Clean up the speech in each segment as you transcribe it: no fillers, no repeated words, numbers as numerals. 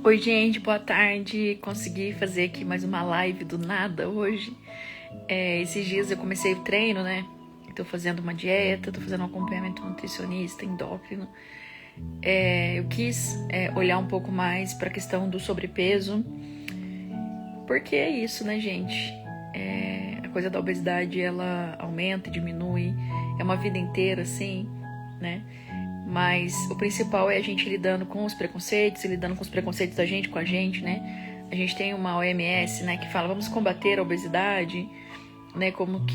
Oi, gente, boa tarde. Consegui fazer aqui mais uma live do nada hoje. Esses dias eu comecei o treino, né? Tô fazendo uma dieta, tô fazendo um acompanhamento nutricionista, endócrino. Eu quis olhar um pouco mais para a questão do sobrepeso, porque é isso, né, gente? A coisa da obesidade, ela aumenta e diminui. É uma vida inteira, assim, né? Mas o principal é a gente lidando com os preconceitos e lidando com os preconceitos da gente com a gente, né? A gente tem uma OMS, né, que fala vamos combater a obesidade, né, como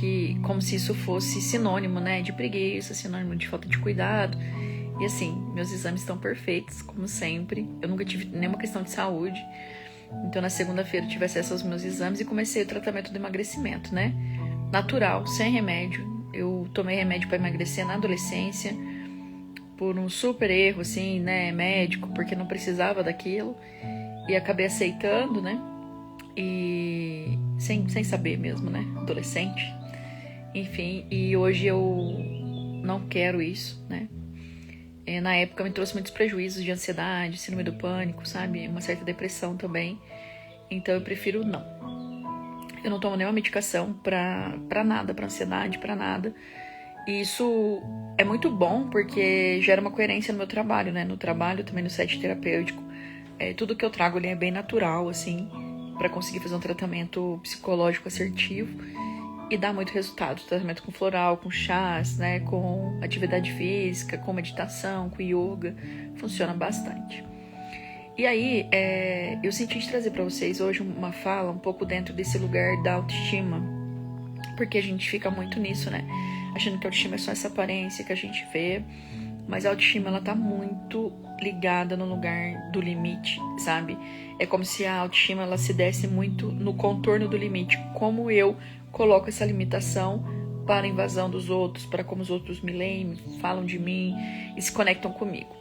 se isso fosse sinônimo, né, de preguiça, sinônimo de falta de cuidado. E assim, meus exames estão perfeitos, como sempre. Eu nunca tive nenhuma questão de saúde. Então na segunda-feira eu tive acesso aos meus exames e comecei o tratamento do emagrecimento, né? Natural, sem remédio. Eu tomei remédio para emagrecer na adolescência, por um super erro, assim, né, médico, porque não precisava daquilo, e acabei aceitando, né, e sem saber mesmo, né, adolescente, enfim, e hoje eu não quero isso, né. Na época me trouxe muitos prejuízos de ansiedade, síndrome do pânico, sabe, uma certa depressão também, então eu prefiro não. Eu não tomo nenhuma medicação pra nada, pra ansiedade, pra nada. E isso é muito bom porque gera uma coerência no meu trabalho, né? No trabalho, também no set terapêutico. Tudo que eu trago ali é bem natural, assim, para conseguir fazer um tratamento psicológico assertivo e dar muito resultado. Tratamento com floral, com chás, né? Com atividade física, com meditação, com yoga. Funciona bastante. E aí, eu senti de trazer para vocês hoje uma fala um pouco dentro desse lugar da autoestima. Porque a gente fica muito nisso, né? Achando que a autoestima é só essa aparência que a gente vê, mas a autoestima, ela tá muito ligada no lugar do limite, sabe? É como se a autoestima, ela se desse muito no contorno do limite, como eu coloco essa limitação para a invasão dos outros, para como os outros me leem, falam de mim e se conectam comigo.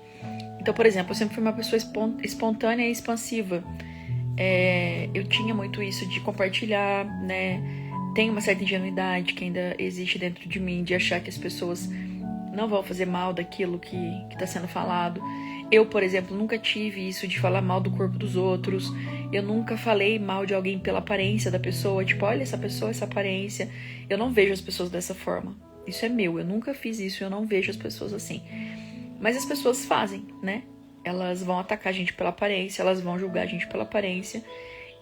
Então, por exemplo, eu sempre fui uma pessoa espontânea e expansiva. Eu tinha muito isso de compartilhar, né? Tem uma certa ingenuidade que ainda existe dentro de mim, de achar que as pessoas não vão fazer mal daquilo que está sendo falado. Eu, por exemplo, nunca tive isso de falar mal do corpo dos outros. Eu nunca falei mal de alguém pela aparência da pessoa. Tipo, olha essa pessoa, essa aparência. Eu não vejo as pessoas dessa forma. Isso é meu, eu nunca fiz isso, eu não vejo as pessoas assim. Mas as pessoas fazem, né? Elas vão atacar a gente pela aparência, elas vão julgar a gente pela aparência.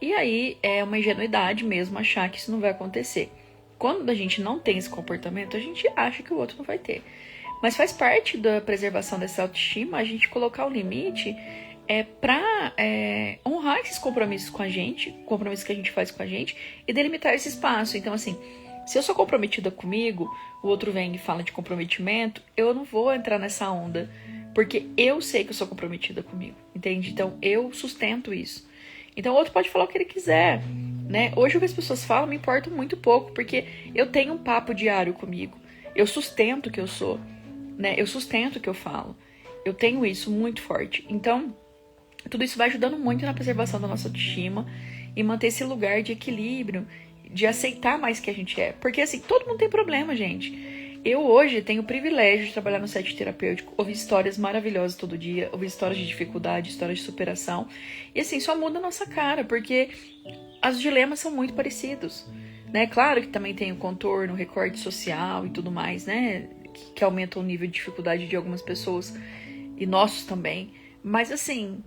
E aí é uma ingenuidade mesmo achar que isso não vai acontecer. Quando a gente não tem esse comportamento, a gente acha que o outro não vai ter. Mas faz parte da preservação dessa autoestima a gente colocar o limite para honrar esses compromissos com a gente, compromissos que a gente faz com a gente, e delimitar esse espaço. Então, assim, se eu sou comprometida comigo, o outro vem e fala de comprometimento, eu não vou entrar nessa onda, porque eu sei que eu sou comprometida comigo, entende? Então, eu sustento isso. Então o outro pode falar o que ele quiser, né? Hoje o que as pessoas falam me importa muito pouco, porque eu tenho um papo diário comigo. Eu sustento o que eu sou, né? Eu sustento o que eu falo. Eu tenho isso muito forte. Então, tudo isso vai ajudando muito na preservação da nossa autoestima e manter esse lugar de equilíbrio, de aceitar mais que a gente é. Porque assim, todo mundo tem problema, gente. Eu hoje tenho o privilégio de trabalhar no set terapêutico, ouvir histórias maravilhosas todo dia, ouvir histórias de dificuldade, histórias de superação. E assim, só muda a nossa cara, porque os dilemas são muito parecidos, né? Claro que também tem o contorno, o recorte social e tudo mais, né? Que aumenta o nível de dificuldade de algumas pessoas e nossos também. Mas assim,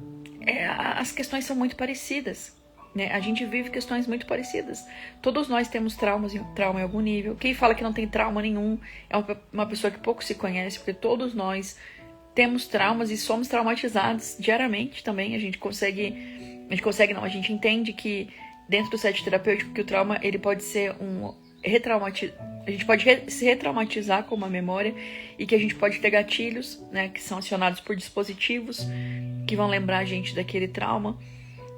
as questões são muito parecidas. Né? A gente vive questões muito parecidas. Todos nós temos trauma em algum nível. Quem fala que não tem trauma nenhum é uma pessoa que pouco se conhece, porque todos nós temos traumas e somos traumatizados diariamente também. A gente entende que dentro do set terapêutico que o trauma ele pode ser a gente pode se retraumatizar com uma memória e que a gente pode ter gatilhos, né, que são acionados por dispositivos que vão lembrar a gente daquele trauma.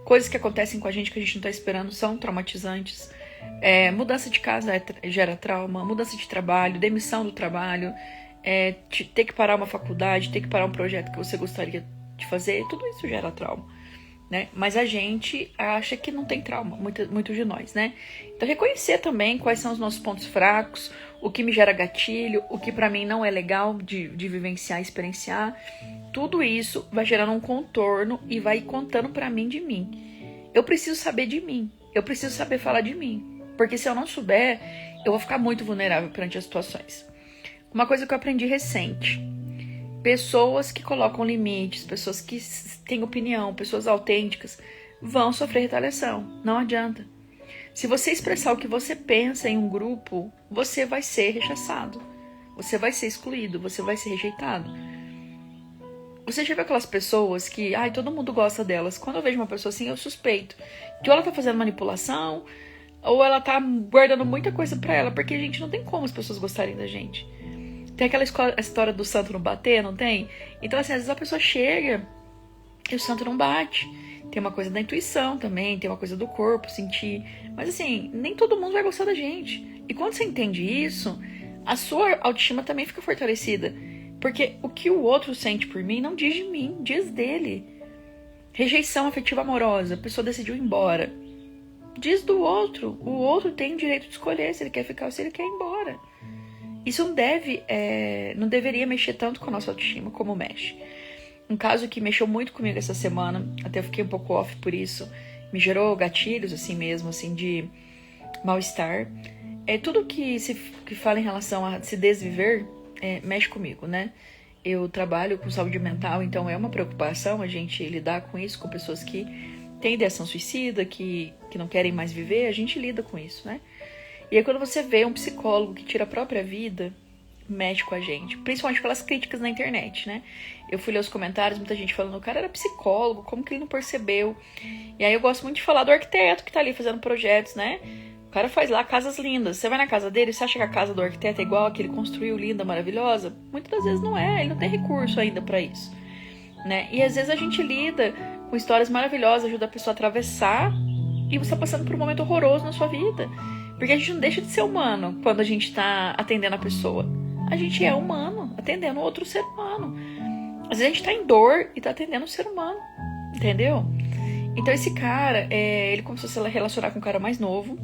Coisas que acontecem com a gente que a gente não tá esperando são traumatizantes. Mudança de casa gera trauma, mudança de trabalho, demissão do trabalho, ter que parar uma faculdade, ter que parar um projeto que você gostaria de fazer, tudo isso gera trauma, né? Mas a gente acha que não tem trauma, muitos de nós, né? Então reconhecer também quais são os nossos pontos fracos, o que me gera gatilho, o que pra mim não é legal de vivenciar, experienciar, tudo isso vai gerando um contorno e vai contando pra mim de mim. Eu preciso saber de mim. Eu preciso saber falar de mim. Porque se eu não souber, eu vou ficar muito vulnerável perante as situações. Uma coisa que eu aprendi recente. Pessoas que colocam limites, pessoas que têm opinião, pessoas autênticas, vão sofrer retaliação. Não adianta. Se você expressar o que você pensa em um grupo, você vai ser rechaçado. Você vai ser excluído, você vai ser rejeitado. Você já viu aquelas pessoas que, todo mundo gosta delas. Quando eu vejo uma pessoa assim, eu suspeito que ou ela tá fazendo manipulação, ou ela tá guardando muita coisa pra ela, porque, gente, não tem como as pessoas gostarem da gente. Tem aquela história do santo não bater, não tem? Então, assim, às vezes a pessoa chega e o santo não bate. Tem uma coisa da intuição também, tem uma coisa do corpo, sentir. Mas, assim, nem todo mundo vai gostar da gente. E quando você entende isso, a sua autoestima também fica fortalecida. Porque o que o outro sente por mim não diz de mim, diz dele. Rejeição afetiva amorosa, a pessoa decidiu ir embora. Diz do outro. O outro tem o direito de escolher se ele quer ficar ou se ele quer ir embora. Isso não deveria mexer tanto com a nossa autoestima como mexe. Um caso que mexeu muito comigo essa semana, até eu fiquei um pouco off por isso, me gerou gatilhos assim mesmo, assim, de mal-estar. Tudo que fala em relação a se desviver, mexe comigo, né? Eu trabalho com saúde mental, então é uma preocupação a gente lidar com isso, com pessoas que têm ideação suicida, que não querem mais viver, a gente lida com isso, né? E aí quando você vê um psicólogo que tira a própria vida, mexe com a gente. Principalmente pelas críticas na internet, né? Eu fui ler os comentários, muita gente falando, o cara era psicólogo, como que ele não percebeu? E aí eu gosto muito de falar do arquiteto que tá ali fazendo projetos, né? O cara faz lá casas lindas. Você vai na casa dele, você acha que a casa do arquiteto é igual a que ele construiu, linda, maravilhosa? Muitas das vezes não é, ele não tem recurso ainda pra isso, né? E às vezes a gente lida com histórias maravilhosas, ajuda a pessoa a atravessar e você tá passando por um momento horroroso na sua vida. Porque a gente não deixa de ser humano quando a gente tá atendendo a pessoa. A gente é humano, atendendo outro ser humano. Às vezes a gente tá em dor e tá atendendo um ser humano, entendeu? Então esse cara, ele começou a se relacionar com um cara mais novo.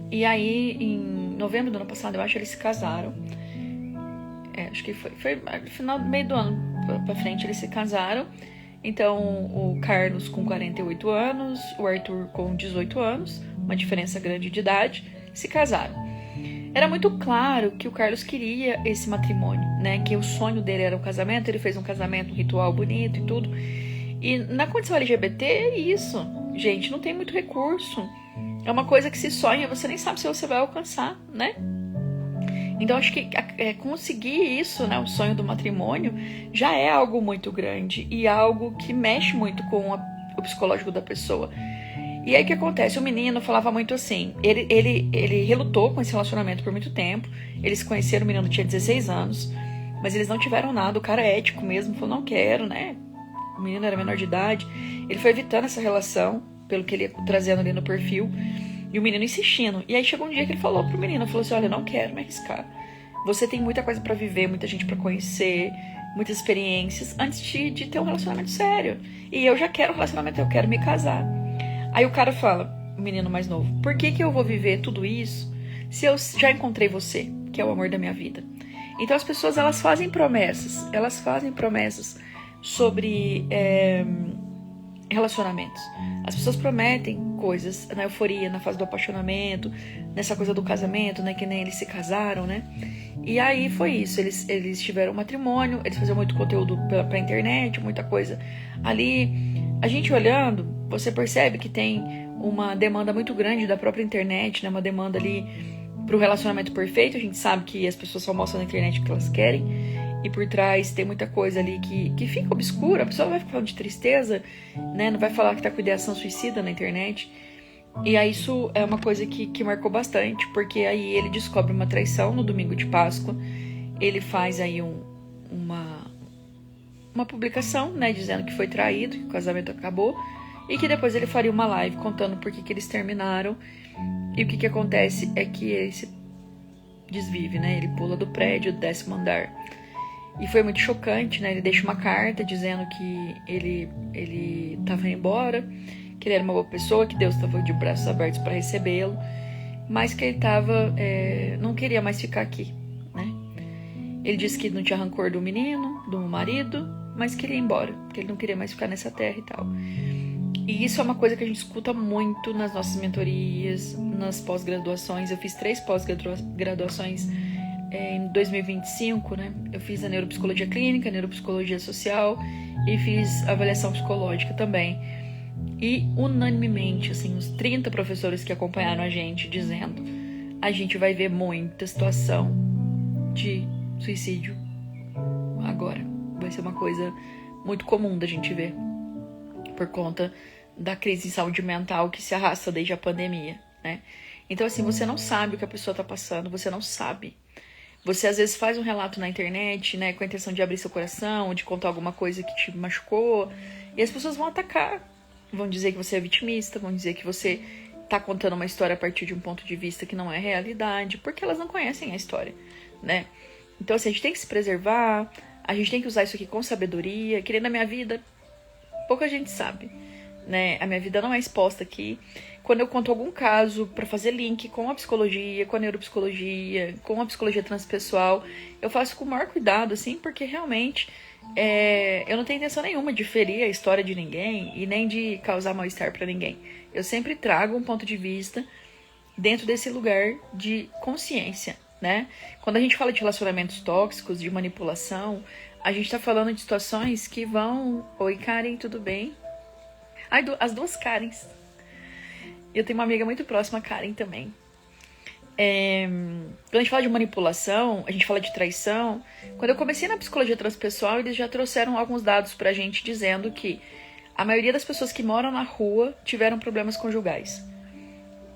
E aí, em novembro do ano passado, eu acho, eles se casaram. Acho que foi no final, meio do ano pra frente, eles se casaram. Então, o Carlos com 48 anos, o Arthur com 18 anos, uma diferença grande de idade, se casaram. Era muito claro que o Carlos queria esse matrimônio, né? Que o sonho dele era um casamento, ele fez um casamento, um ritual bonito e tudo. E na condição LGBT é isso, gente, não tem muito recurso. É uma coisa que se sonha, você nem sabe se você vai alcançar, né? Então acho que conseguir isso, né, o sonho do matrimônio, já é algo muito grande e algo que mexe muito com o psicológico da pessoa. E aí o que acontece? O menino falava muito assim, ele relutou com esse relacionamento por muito tempo, eles se conheceram, o menino tinha 16 anos, mas eles não tiveram nada, o cara é ético mesmo, falou, não quero, né? O menino era menor de idade, ele foi evitando essa relação, pelo que ele ia trazendo ali no perfil, e o menino insistindo. E aí chegou um dia que ele falou pro menino, falou assim, olha, eu não quero me arriscar. Você tem muita coisa pra viver, muita gente pra conhecer, muitas experiências, antes de ter um relacionamento sério. E eu já quero um relacionamento, eu quero me casar. Aí o cara fala, o menino mais novo, por que eu vou viver tudo isso se eu já encontrei você, que é o amor da minha vida? Então as pessoas, elas fazem promessas sobre relacionamentos. As pessoas prometem coisas na euforia, na fase do apaixonamento, nessa coisa do casamento, né, que nem eles se casaram, né? E aí foi isso, eles tiveram um matrimônio, eles faziam muito conteúdo pra internet, muita coisa ali. A gente olhando, você percebe que tem uma demanda muito grande da própria internet, né? Uma demanda ali pro relacionamento perfeito. A gente sabe que as pessoas só mostram na internet o que elas querem. E por trás tem muita coisa ali que fica obscura. A pessoa vai ficar falando de tristeza, né? Não vai falar que tá com ideação suicida na internet. E aí isso é uma coisa que marcou bastante. Porque aí ele descobre uma traição no domingo de Páscoa. Ele faz aí uma publicação, né, dizendo que foi traído, que o casamento acabou, e que depois ele faria uma live contando por que eles terminaram. E o que acontece é que ele se desvive, né, ele pula do prédio do 10º andar. E foi muito chocante, né, ele deixa uma carta dizendo que ele tava indo embora, que ele era uma boa pessoa, que Deus estava de braços abertos para recebê-lo, mas que ele não queria mais ficar aqui, né. Ele disse que não tinha rancor do menino, do marido, mas queria ir embora, porque ele não queria mais ficar nessa terra e tal. E isso é uma coisa que a gente escuta muito nas nossas mentorias, nas pós-graduações. Eu fiz 3 pós-graduações em 2025, né? Eu fiz a neuropsicologia clínica, a neuropsicologia social e fiz avaliação psicológica também. E unanimemente, assim, os 30 professores que acompanharam a gente dizendo: a gente vai ver muita situação de suicídio agora. Vai ser uma coisa muito comum da gente ver, por conta da crise de saúde mental que se arrasta desde a pandemia, né? Então, assim, você não sabe o que a pessoa tá passando, você não sabe. Você, às vezes, faz um relato na internet, né, com a intenção de abrir seu coração, de contar alguma coisa que te machucou, e as pessoas vão atacar. Vão dizer que você é vitimista, vão dizer que você tá contando uma história a partir de um ponto de vista que não é realidade, porque elas não conhecem a história, né? Então, assim, a gente tem que se preservar, a gente tem que usar isso aqui com sabedoria, que nem na minha vida, pouca gente sabe, né? A minha vida não é exposta aqui. Quando eu conto algum caso para fazer link com a psicologia, com a neuropsicologia, com a psicologia transpessoal, eu faço com o maior cuidado, assim, porque realmente eu não tenho intenção nenhuma de ferir a história de ninguém e nem de causar mal-estar para ninguém. Eu sempre trago um ponto de vista dentro desse lugar de consciência, né? Quando a gente fala de relacionamentos tóxicos, de manipulação, a gente tá falando de situações que vão... Oi, Karen, tudo bem? Ai, as duas Karens. Eu tenho uma amiga muito próxima, a Karen, também. Quando a gente fala de manipulação, a gente fala de traição. Quando eu comecei na psicologia transpessoal, eles já trouxeram alguns dados pra gente dizendo que a maioria das pessoas que moram na rua tiveram problemas conjugais.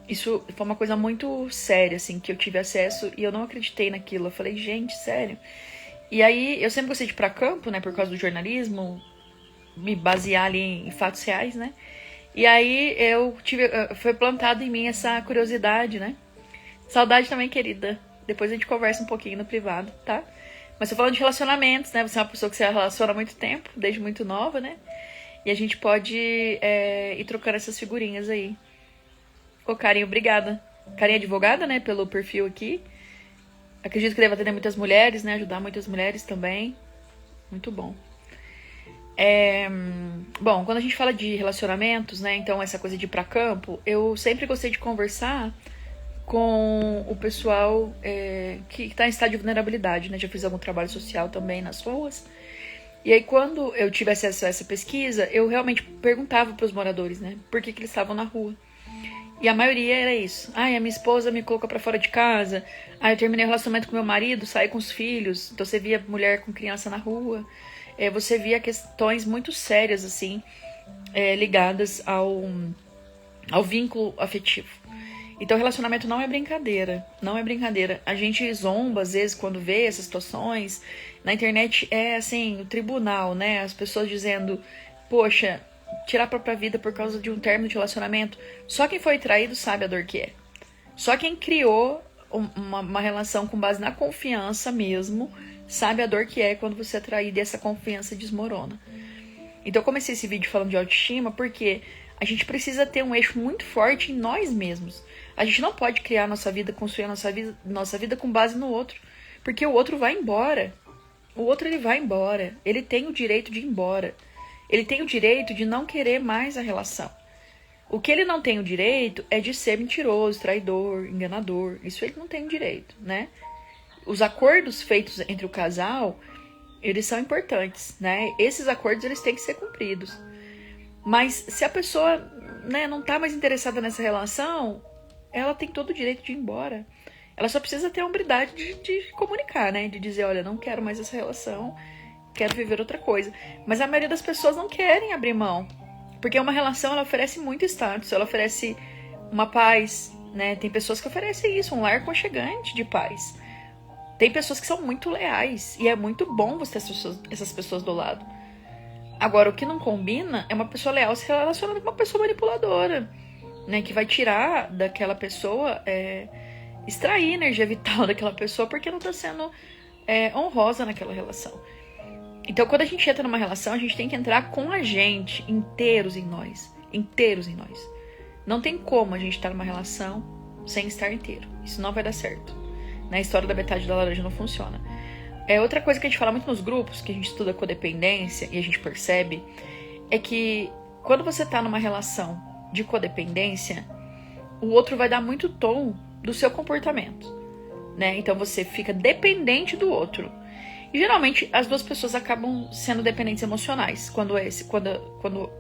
Isso foi uma coisa muito séria, assim, que eu tive acesso e eu não acreditei naquilo. Eu falei, gente, sério? E aí, eu sempre gostei de ir pra campo, né, por causa do jornalismo, me basear ali em fatos reais, né? E aí, foi plantado em mim essa curiosidade, né? Saudade também, querida. Depois a gente conversa um pouquinho no privado, tá? Mas tô falando de relacionamentos, né? Você é uma pessoa que se relaciona há muito tempo, desde muito nova, né? E a gente pode ir trocando essas figurinhas aí. Ô, Karen, obrigada. Karen é advogada, né? Pelo perfil aqui. Acredito que deve atender muitas mulheres, né? Ajudar muitas mulheres também. Muito bom. Bom, quando a gente fala de relacionamentos, né? Então, essa coisa de ir pra campo, eu sempre gostei de conversar com o pessoal que está em estado de vulnerabilidade, né? Já fiz algum trabalho social também nas ruas. E aí, quando eu tive acesso a essa pesquisa, eu realmente perguntava para os moradores, né? Por que eles estavam na rua. E a maioria era isso. A minha esposa me colocou para fora de casa. Eu terminei o relacionamento com meu marido, saí com os filhos. Então, você via mulher com criança na rua. Você via questões muito sérias, assim, ligadas ao vínculo afetivo. Então, relacionamento não é brincadeira, não é brincadeira. A gente zomba, às vezes, quando vê essas situações. Na internet é, assim, o tribunal, né? As pessoas dizendo, poxa, tirar a própria vida por causa de um término de relacionamento. Só quem foi traído sabe a dor que é. Só quem criou uma relação com base na confiança mesmo, sabe a dor que é quando você é traído e essa confiança desmorona. Então, eu comecei esse vídeo falando de autoestima porque a gente precisa ter um eixo muito forte em nós mesmos. A gente não pode criar a nossa vida, construir a nossa vida com base no outro. Porque o outro vai embora. O outro, ele vai embora. Ele tem o direito de ir embora. Ele tem o direito de não querer mais a relação. O que ele não tem o direito é de ser mentiroso, traidor, enganador. Isso ele não tem o direito, né? Os acordos feitos entre o casal, eles são importantes, né? Esses acordos, eles têm que ser cumpridos. Mas se a pessoa, né, não tá mais interessada nessa relação, ela tem todo o direito de ir embora. Ela só precisa ter a hombridade de comunicar, né? De dizer, olha, não quero mais essa relação, quero viver outra coisa. Mas a maioria das pessoas não querem abrir mão. Porque uma relação, ela oferece muito status, ela oferece uma paz, né? Tem pessoas que oferecem isso, um lar aconchegante de paz. Tem pessoas que são muito leais, e é muito bom você ter essas pessoas do lado. Agora, o que não combina é uma pessoa leal se relacionando com uma pessoa manipuladora, né? Que vai tirar daquela pessoa, extrair energia vital daquela pessoa porque não tá sendo honrosa naquela relação. Então, quando a gente entra numa relação, a gente tem que entrar com a gente, inteiros em nós. Inteiros em nós. Não tem como a gente estar numa relação sem estar inteiro. Isso não vai dar certo. Na história da metade da laranja não funciona. Outra coisa que a gente fala muito nos grupos, que a gente estuda codependência e a gente percebe, é que quando você tá numa relação de codependência, o outro vai dar muito tom do seu comportamento, né? Então você fica dependente do outro. E geralmente as duas pessoas acabam sendo dependentes emocionais quando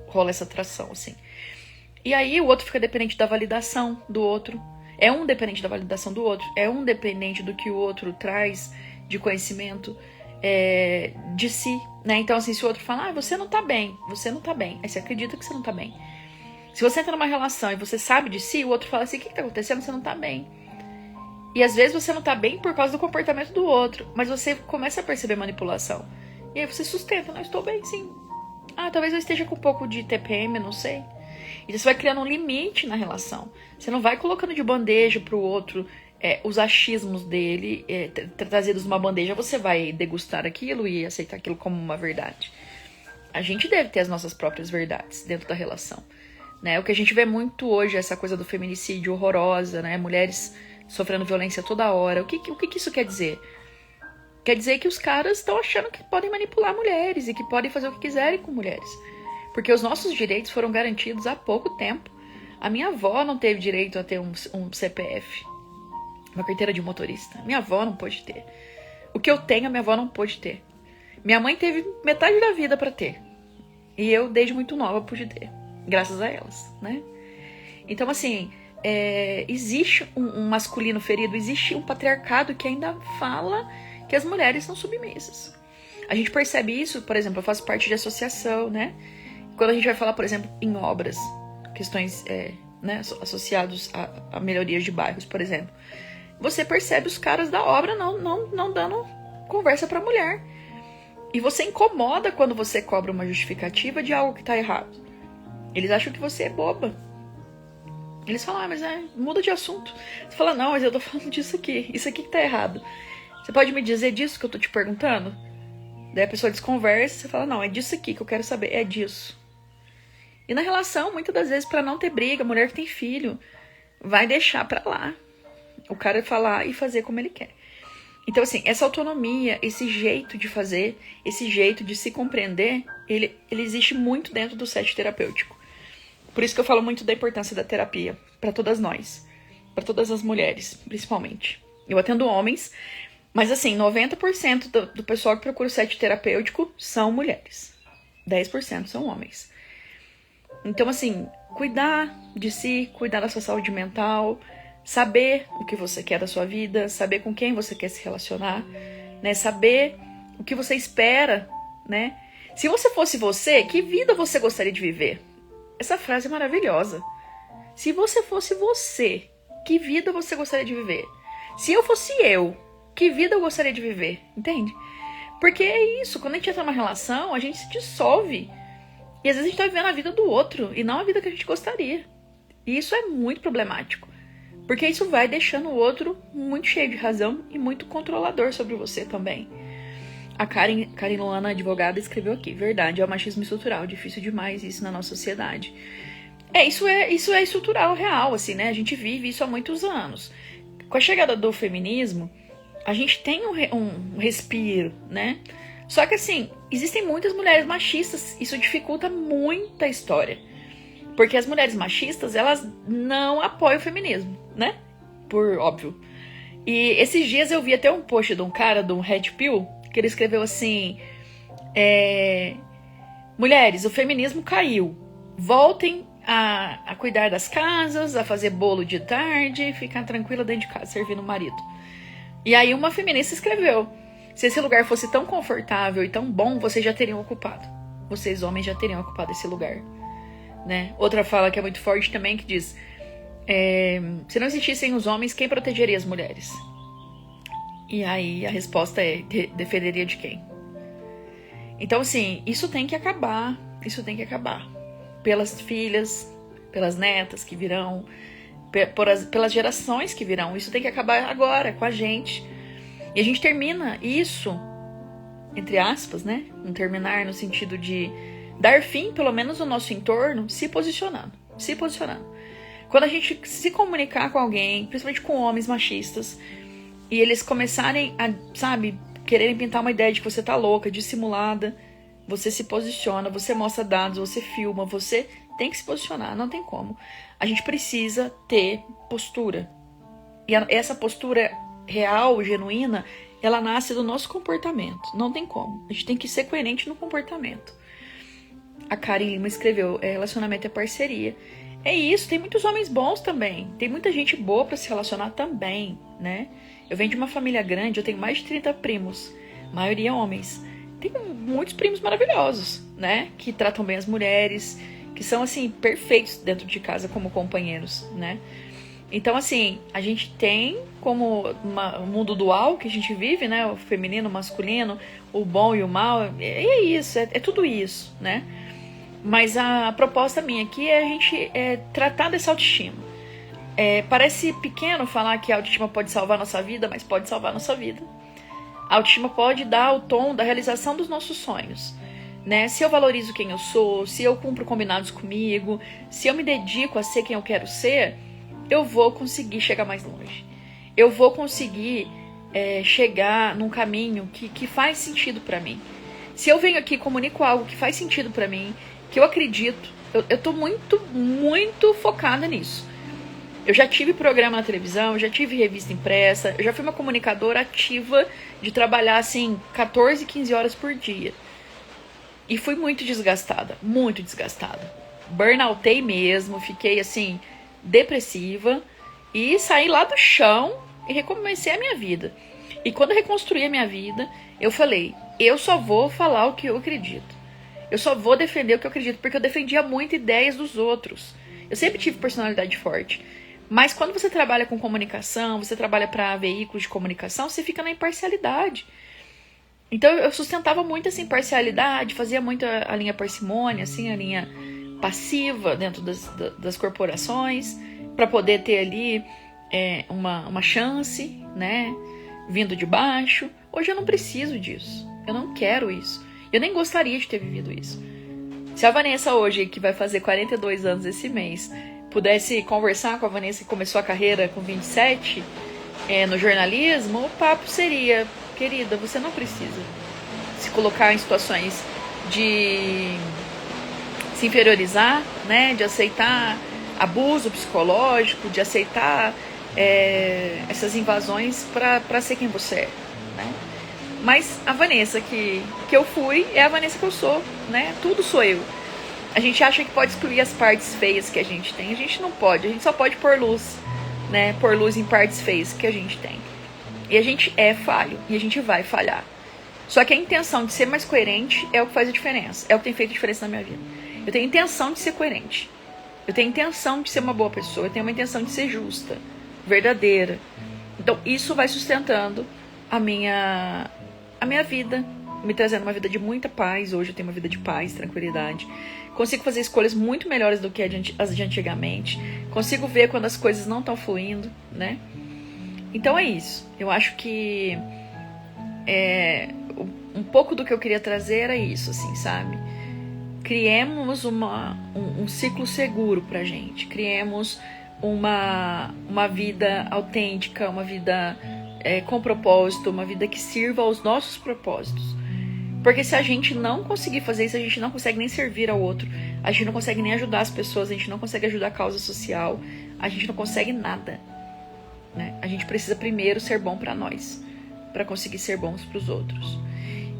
rola essa atração, assim. E aí o outro fica dependente da validação do outro. É um dependente da validação do outro. É um dependente do que o outro traz de conhecimento de si, né? Então, assim, se o outro fala, você não tá bem, aí você acredita que você não tá bem. Se você entra numa relação e você sabe de si, o outro fala assim, o que tá acontecendo? Você não tá bem. E às vezes você não tá bem por causa do comportamento do outro, mas você começa a perceber manipulação. E aí você sustenta, não, estou bem, sim. Talvez eu esteja com um pouco de TPM, eu não sei. E você vai criando um limite na relação. Você não vai colocando de bandeja pro outro os achismos dele, trazidos numa bandeja. Você vai degustar aquilo e aceitar aquilo como uma verdade. A gente deve ter as nossas próprias verdades dentro da relação, né? O que a gente vê muito hoje é essa coisa do feminicídio horrorosa, né? Mulheres sofrendo violência toda hora. O que isso quer dizer? Quer dizer que os caras estão achando que podem manipular mulheres e que podem fazer o que quiserem com mulheres. Porque os nossos direitos foram garantidos há pouco tempo. A minha avó não teve direito a ter um CPF, uma carteira de motorista. Minha avó não pôde ter. O que eu tenho, a minha avó não pôde ter. Minha mãe teve metade da vida para ter. E eu, desde muito nova, pude ter. Graças a elas, né? Então, assim, existe um masculino ferido, existe um patriarcado que ainda fala que as mulheres são submissas. A gente percebe isso, por exemplo, eu faço parte de associação, né? Quando a gente vai falar, por exemplo, em obras, questões associadas a melhorias de bairros, por exemplo, você percebe os caras da obra não dando conversa pra mulher. E você incomoda quando você cobra uma justificativa de algo que tá errado. Eles acham que você é boba. Eles falam, mas muda de assunto. Você fala, não, mas eu tô falando disso aqui. Isso aqui que tá errado. Você pode me dizer disso que eu tô te perguntando? Daí a pessoa desconversa, você fala, não, é disso aqui que eu quero saber, é disso. E na relação, muitas das vezes, pra não ter briga, a mulher que tem filho, vai deixar pra lá o cara falar e fazer como ele quer. Então, assim, essa autonomia, esse jeito de fazer, esse jeito de se compreender, ele existe muito dentro do set terapêutico. Por isso que eu falo muito da importância da terapia pra todas nós, pra todas as mulheres, principalmente. Eu atendo homens, mas assim, 90% do pessoal que procura o set terapêutico são mulheres. 10% são homens. Então, assim, cuidar de si, cuidar da sua saúde mental, saber o que você quer da sua vida, saber com quem você quer se relacionar, né? Saber o que você espera, né? Se você fosse você, que vida você gostaria de viver? Essa frase é maravilhosa. Se você fosse você, que vida você gostaria de viver? Se eu fosse eu, que vida eu gostaria de viver? Entende? Porque é isso, quando a gente entra numa relação, a gente se dissolve. E às vezes a gente tá vivendo a vida do outro e não a vida que a gente gostaria. E isso é muito problemático. Porque isso vai deixando o outro muito cheio de razão e muito controlador sobre você também. A Karen Luana, advogada, escreveu aqui: verdade, é o machismo estrutural, difícil demais isso na nossa sociedade. Isso é estrutural, real, assim, né? A gente vive isso há muitos anos. Com a chegada do feminismo, a gente tem um respiro, né? Só que, assim, existem muitas mulheres machistas, isso dificulta muita história. Porque as mulheres machistas, elas não apoiam o feminismo, né? Por óbvio. E esses dias eu vi até um post de um cara, de um Red Pill, que ele escreveu assim: mulheres, o feminismo caiu. Voltem a cuidar das casas, a fazer bolo de tarde, ficar tranquila dentro de casa, servindo o marido. E aí uma feminista escreveu: se esse lugar fosse tão confortável e tão bom, vocês já teriam ocupado. Vocês, homens, já teriam ocupado esse lugar. Né? Outra fala que é muito forte também, que diz: se não existissem os homens, quem protegeria as mulheres? E aí a resposta é: defenderia de quem? Então, assim, isso tem que acabar. Isso tem que acabar. Pelas filhas, pelas netas que virão, pelas gerações que virão. Isso tem que acabar agora, com a gente. E a gente termina isso, entre aspas, né? Um terminar no sentido de dar fim, pelo menos no nosso entorno, se posicionando. Se posicionando. Quando a gente se comunicar com alguém, principalmente com homens machistas, e eles começarem a, sabe, quererem pintar uma ideia de que você tá louca, dissimulada, você se posiciona, você mostra dados, você filma, você tem que se posicionar, não tem como. A gente precisa ter postura. E essa postura real, genuína, ela nasce do nosso comportamento. Não tem como. A gente tem que ser coerente no comportamento. A Karen Lima escreveu, relacionamento é parceria. É isso, tem muitos homens bons também. Tem muita gente boa para se relacionar também, né? Eu venho de uma família grande, eu tenho mais de 30 primos, maioria homens. Tem muitos primos maravilhosos, né? Que tratam bem as mulheres, que são, assim, perfeitos dentro de casa como companheiros, né? Então, assim, a gente tem como um mundo dual que a gente vive, né? O feminino, o masculino, o bom e o mal. E é isso, é tudo isso, né? Mas a proposta minha aqui é a gente tratar dessa autoestima. Parece pequeno falar que a autoestima pode salvar a nossa vida, mas pode salvar a nossa vida. A autoestima pode dar o tom da realização dos nossos sonhos, né? Se eu valorizo quem eu sou, se eu cumpro combinados comigo, se eu me dedico a ser quem eu quero ser, eu vou conseguir chegar mais longe. Eu vou conseguir chegar num caminho que faz sentido pra mim. Se eu venho aqui e comunico algo que faz sentido pra mim, que eu acredito, eu tô muito, muito focada nisso. Eu já tive programa na televisão, já tive revista impressa, eu já fui uma comunicadora ativa de trabalhar, assim, 14, 15 horas por dia. E fui muito desgastada, muito desgastada. Burnoutei mesmo, fiquei, assim, depressiva e saí lá do chão e recomecei a minha vida. E quando eu reconstruí a minha vida, eu falei, eu só vou falar o que eu acredito. Eu só vou defender o que eu acredito, porque eu defendia muito ideias dos outros. Eu sempre tive personalidade forte. Mas quando você trabalha com comunicação, você trabalha para veículos de comunicação, você fica na imparcialidade. Então eu sustentava muito essa imparcialidade, fazia muito a linha parcimônia, assim, a linha passiva dentro das corporações, para poder ter ali uma chance, né, vindo de baixo. Hoje eu não preciso disso, eu não quero isso, eu nem gostaria de ter vivido isso. Se a Vanessa hoje, que vai fazer 42 anos esse mês, pudesse conversar com a Vanessa que começou a carreira com 27 no jornalismo, o papo seria, querida, você não precisa se colocar em situações de se inferiorizar, né, de aceitar abuso psicológico, de aceitar essas invasões para ser quem você é, né? Mas a Vanessa que eu fui é a Vanessa que eu sou, né? Tudo sou eu. A gente acha que pode excluir as partes feias que a gente tem. A gente não pode, a gente só pode pôr luz, né? Pôr luz em partes feias que a gente tem. E a gente é falho, e a gente vai falhar. Só que a intenção de ser mais coerente é o que faz a diferença. É o que tem feito a diferença na minha vida. Eu tenho intenção de ser coerente. Eu tenho intenção de ser uma boa pessoa. Eu tenho uma intenção de ser justa, verdadeira. Então isso vai sustentando a minha vida, me trazendo uma vida de muita paz. Hoje eu tenho uma vida de paz, tranquilidade. Consigo fazer escolhas muito melhores do que as de antigamente. Consigo ver quando as coisas não estão fluindo, né? Então é isso. Eu acho que um pouco do que eu queria trazer era isso, assim, sabe? Criemos um ciclo seguro pra gente. Criemos uma vida autêntica, uma vida com propósito, uma vida que sirva aos nossos propósitos. Porque se a gente não conseguir fazer isso, a gente não consegue nem servir ao outro, a gente não consegue nem ajudar as pessoas, a gente não consegue ajudar a causa social, a gente não consegue nada, né? A gente precisa primeiro ser bom para nós, para conseguir ser bons para os outros.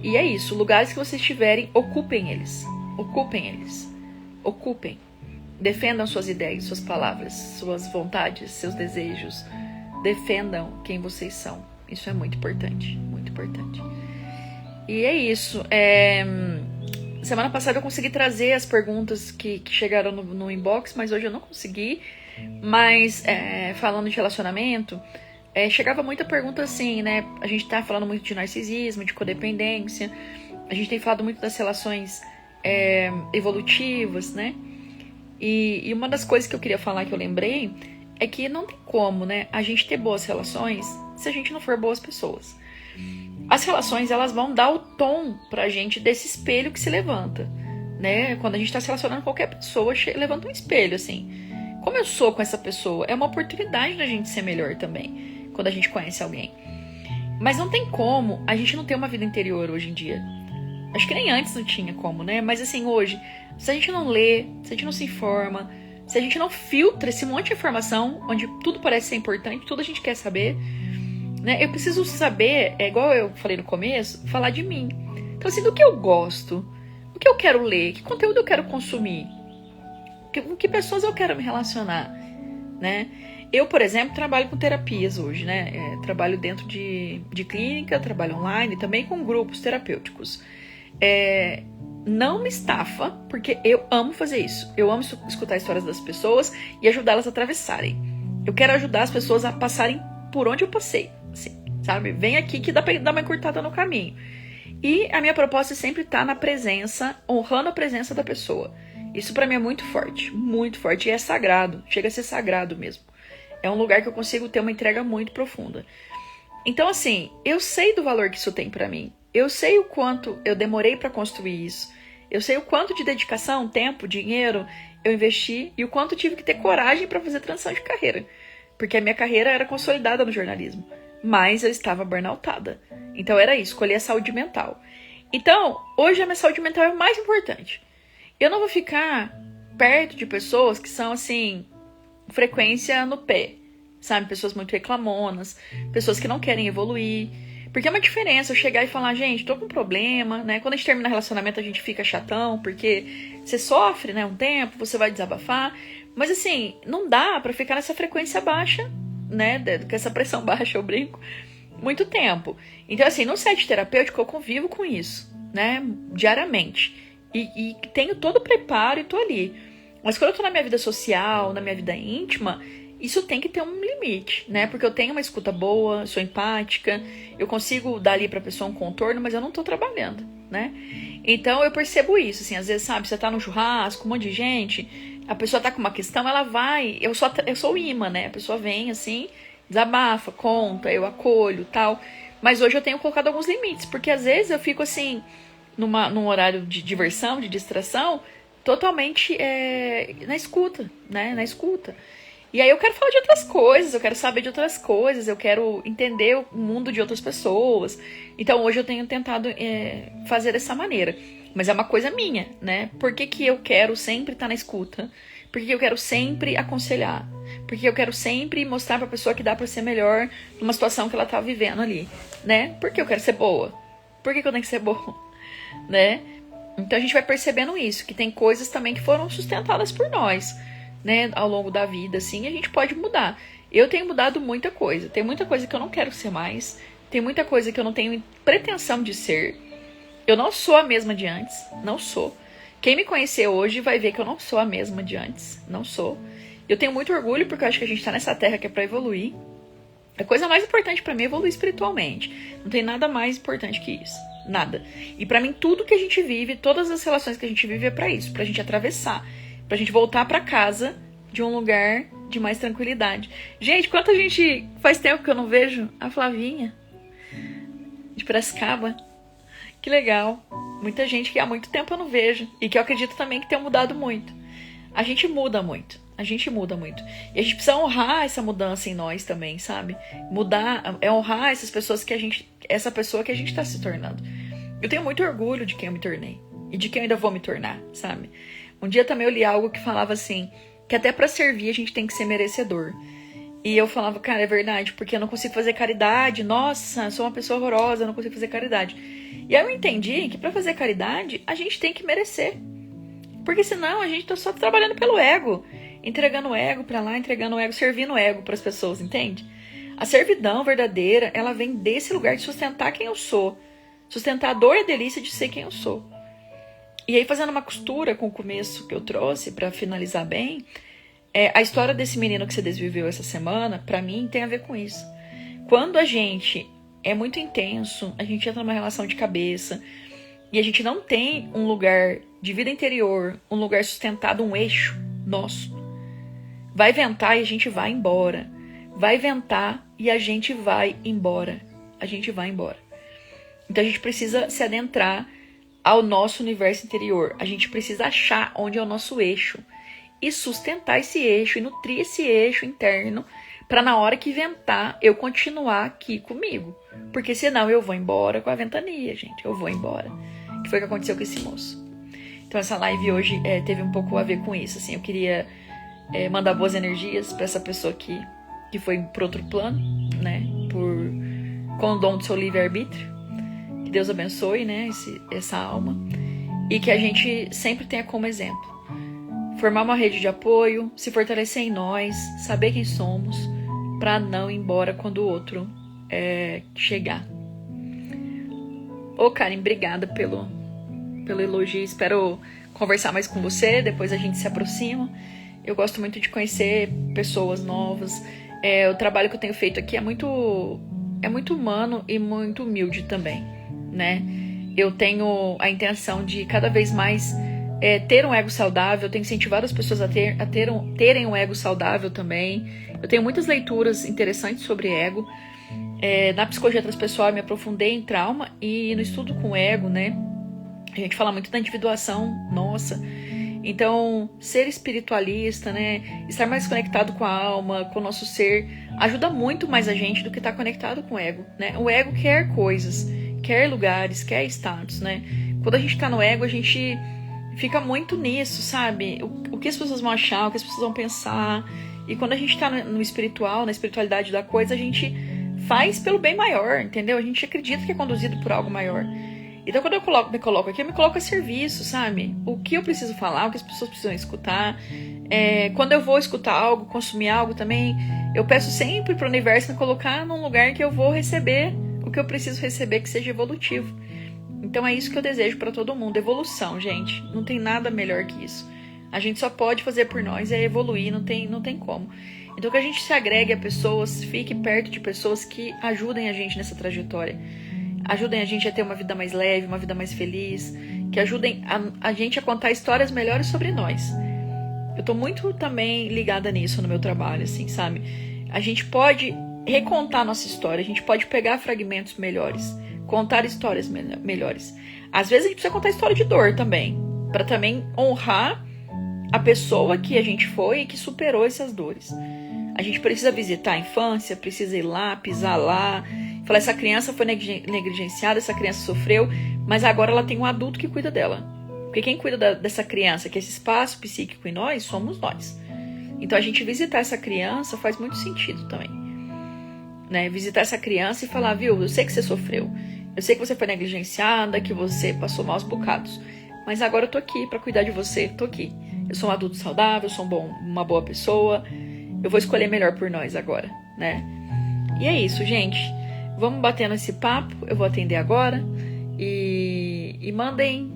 E é isso, lugares que vocês estiverem, ocupem eles, ocupem, defendam suas ideias, suas palavras, suas vontades, seus desejos, defendam quem vocês são. Isso é muito importante, muito importante. E é isso. Semana passada eu consegui trazer as perguntas que chegaram no inbox, mas hoje eu não consegui. Mas falando de relacionamento, chegava muita pergunta assim, né? A gente tá falando muito de narcisismo, de codependência. A gente tem falado muito das relações evolutivas, né? E uma das coisas que eu queria falar, que eu lembrei, é que não tem como, né, a gente ter boas relações se a gente não for boas pessoas. As relações, elas vão dar o tom pra gente desse espelho que se levanta, né? Quando a gente tá se relacionando com qualquer pessoa, levanta um espelho, assim. Como eu sou com essa pessoa? É uma oportunidade da gente ser melhor também, quando a gente conhece alguém. Mas não tem como a gente não ter uma vida interior hoje em dia. Acho que nem antes não tinha como, né? Mas assim, hoje, se a gente não lê, se a gente não se informa, se a gente não filtra esse monte de informação, onde tudo parece ser importante, tudo a gente quer saber, né? Eu preciso saber, é igual eu falei no começo, falar de mim. Então assim, do que eu gosto, o que eu quero ler, que conteúdo eu quero consumir, com que pessoas eu quero me relacionar, né? Eu, por exemplo, trabalho com terapias hoje, né? Trabalho dentro de clínica, trabalho online, também com grupos terapêuticos. Não me estafa, porque eu amo fazer isso. Eu amo escutar histórias das pessoas e ajudá-las a atravessarem. Eu quero ajudar as pessoas a passarem por onde eu passei, assim, sabe? Vem aqui que dá pra dar uma encurtada no caminho. E a minha proposta é sempre estar na presença, honrando a presença da pessoa. Isso pra mim é muito forte e é sagrado, chega a ser sagrado mesmo. É um lugar que eu consigo ter uma entrega muito profunda. Então assim, eu sei do valor que isso tem pra mim. Eu sei o quanto eu demorei pra construir isso. Eu sei o quanto de dedicação, tempo, dinheiro eu investi e o quanto tive que ter coragem pra fazer transição de carreira. Porque a minha carreira era consolidada no jornalismo, mas eu estava burnoutada. Então era isso, escolher a saúde mental. Então, hoje a minha saúde mental é o mais importante. Eu não vou ficar perto de pessoas que são assim, frequência no pé, sabe? Pessoas muito reclamonas, pessoas que não querem evoluir. Porque é uma diferença eu chegar e falar, gente, tô com um problema, né? Quando a gente termina relacionamento, a gente fica chatão, porque você sofre, né? Um tempo, você vai desabafar. Mas assim, não dá pra ficar nessa frequência baixa, né? Com essa pressão baixa, eu brinco, muito tempo. Então, assim, no set terapêutico eu convivo com isso, né? Diariamente. E tenho todo o preparo e tô ali. Mas quando eu tô na minha vida social, na minha vida íntima, isso tem que ter um limite, né? Porque eu tenho uma escuta boa, sou empática, eu consigo dar ali pra pessoa um contorno, mas eu não tô trabalhando, né? Então eu percebo isso, assim, às vezes, sabe, você tá num churrasco, um monte de gente, a pessoa tá com uma questão, ela vai, eu sou o imã, né? A pessoa vem, assim, desabafa, conta, eu acolho, tal. Mas hoje eu tenho colocado alguns limites, porque às vezes eu fico, assim, num horário de diversão, de distração, totalmente na escuta, né? Na escuta. E aí eu quero falar de outras coisas, eu quero saber de outras coisas, eu quero entender o mundo de outras pessoas. Então hoje eu tenho tentado fazer dessa maneira. Mas é uma coisa minha, né? Por que eu quero sempre estar na escuta? Por que eu quero sempre aconselhar? Por que eu quero sempre mostrar pra pessoa que dá pra ser melhor numa situação que ela tá vivendo ali, né? Porque eu quero ser boa. Por que eu tenho que ser boa? Né? Então a gente vai percebendo isso, que tem coisas também que foram sustentadas por nós, né, ao longo da vida, assim, a gente pode mudar. Eu tenho mudado muita coisa. Tem muita coisa que eu não quero ser mais. Tem muita coisa que eu não tenho pretensão de ser. Eu não sou a mesma de antes. Não sou. Quem me conhecer hoje vai ver que eu não sou a mesma de antes. Não sou. Eu tenho muito orgulho porque eu acho que a gente tá nessa terra que é pra evoluir. A coisa mais importante pra mim é evoluir espiritualmente. Não tem nada mais importante que isso. Nada. E pra mim tudo que a gente vive, todas as relações que a gente vive é pra isso. Pra gente atravessar. Pra gente voltar pra casa de um lugar de mais tranquilidade. Gente, quanta gente faz tempo que eu não vejo a Flavinha de Piracicaba. Que legal. Muita gente que há muito tempo eu não vejo. E que eu acredito também que tem mudado muito. A gente muda muito. A gente muda muito. E a gente precisa honrar essa mudança em nós também, sabe? Mudar, honrar essas pessoas essa pessoa que a gente tá se tornando. Eu tenho muito orgulho de quem eu me tornei. E de quem eu ainda vou me tornar, sabe? Um dia também eu li algo que falava assim, que até pra servir a gente tem que ser merecedor. E eu falava, cara, é verdade, porque eu não consigo fazer caridade. Nossa, sou uma pessoa horrorosa, não consigo fazer caridade. E aí eu entendi que pra fazer caridade, a gente tem que merecer. Porque senão a gente tá só trabalhando pelo ego. Entregando o ego pra lá, entregando o ego, servindo o ego pras pessoas, entende? A servidão verdadeira, ela vem desse lugar de sustentar quem eu sou. Sustentar a dor e a delícia de ser quem eu sou. E aí, fazendo uma costura com o começo que eu trouxe, pra finalizar bem, a história desse menino que você desviveu essa semana, pra mim, tem a ver com isso. Quando a gente é muito intenso, a gente entra numa relação de cabeça, e a gente não tem um lugar de vida interior, um lugar sustentado, um eixo nosso, vai ventar e a gente vai embora. Vai ventar e a gente vai embora. A gente vai embora. Então a gente precisa se adentrar ao nosso universo interior. A gente precisa achar onde é o nosso eixo e sustentar esse eixo e nutrir esse eixo interno Pra na hora que ventar, eu continuar aqui comigo. Porque senão eu vou embora com a ventania, gente. Eu vou embora. Que foi o que aconteceu com esse moço. Então essa live hoje teve um pouco a ver com isso. Assim, eu queria mandar boas energias pra essa pessoa que foi pro outro plano, né? Com o dom do seu livre-arbítrio. Que Deus abençoe, né? Essa alma. E que a gente sempre tenha como exemplo. Formar uma rede de apoio, se fortalecer em nós, saber quem somos, pra não ir embora quando o outro chegar. Ô, Karen, obrigada pelo elogio. Espero conversar mais com você, depois a gente se aproxima. Eu gosto muito de conhecer pessoas novas. O trabalho que eu tenho feito aqui é muito humano e muito humilde também, né? Eu tenho a intenção de cada vez mais ter um ego saudável. Eu tenho incentivado as pessoas a terem um ego saudável também. Eu tenho muitas leituras interessantes sobre ego. Na psicologia transpessoal eu me aprofundei em trauma e no estudo com ego, né? A gente fala muito da individuação nossa. Então, ser espiritualista, né? Estar mais conectado com a alma, com o nosso ser, ajuda muito mais a gente do que estar conectado com o ego, né? O ego quer coisas, quer lugares, quer status, né? Quando a gente tá no ego, a gente fica muito nisso, sabe? O que as pessoas vão achar, o que as pessoas vão pensar. E quando a gente tá no espiritual, na espiritualidade da coisa, a gente faz pelo bem maior, entendeu? A gente acredita que é conduzido por algo maior. Então, quando eu me coloco aqui, eu me coloco a serviço, sabe? O que eu preciso falar, o que as pessoas precisam escutar. Quando eu vou escutar algo, consumir algo também, eu peço sempre para o universo me colocar num lugar que eu vou receber o que eu preciso receber, que seja evolutivo. Então, é isso que eu desejo para todo mundo. Evolução, gente. Não tem nada melhor que isso. A gente só pode fazer por nós, evoluir, não tem como. Então, que a gente se agregue a pessoas, fique perto de pessoas que ajudem a gente nessa trajetória. Ajudem a gente a ter uma vida mais leve, uma vida mais feliz, que ajudem a gente a contar histórias melhores sobre nós. Eu tô muito também ligada nisso no meu trabalho, assim, sabe? A gente pode recontar nossa história, a gente pode pegar fragmentos melhores, contar histórias melhores. Às vezes a gente precisa contar história de dor também, para também honrar a pessoa que a gente foi e que superou essas dores. A gente precisa visitar a infância, precisa ir lá, pisar lá, falar, essa criança foi negligenciada, essa criança sofreu, mas agora ela tem um adulto que cuida dela. Porque quem cuida dessa criança, que é esse espaço psíquico em nós, somos nós. Então a gente visitar essa criança faz muito sentido também. Né? Visitar essa criança e falar, viu, eu sei que você sofreu, eu sei que você foi negligenciada, que você passou maus bocados, mas agora eu tô aqui pra cuidar de você, tô aqui. Eu sou um adulto saudável, eu sou uma boa pessoa, eu vou escolher melhor por nós agora, né? E é isso, gente. Vamos batendo esse papo, eu vou atender agora. E mandem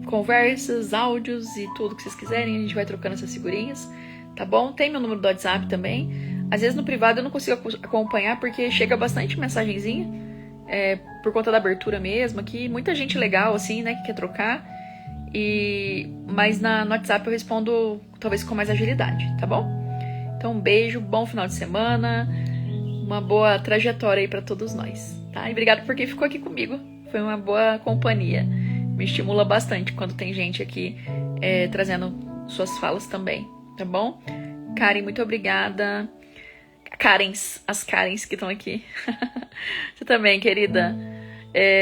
conversas, áudios e tudo que vocês quiserem. A gente vai trocando essas figurinhas, tá bom? Tem meu número do WhatsApp também. Às vezes no privado eu não consigo acompanhar porque chega bastante mensagenzinha. Por conta da abertura mesmo aqui. Muita gente legal, assim, né, que quer trocar. Mas no WhatsApp eu respondo talvez com mais agilidade, tá bom? Então um beijo, bom final de semana, uma boa trajetória aí pra todos nós, tá? E obrigado por quem ficou aqui comigo, foi uma boa companhia, me estimula bastante quando tem gente aqui trazendo suas falas também, tá bom? Karen, muito obrigada. As Karens que estão aqui. Você também, querida.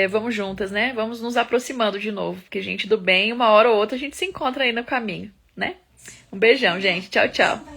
Vamos juntas, né? Vamos nos aproximando de novo, porque gente do bem, uma hora ou outra a gente se encontra aí no caminho, né? Um beijão, gente. Tchau, tchau.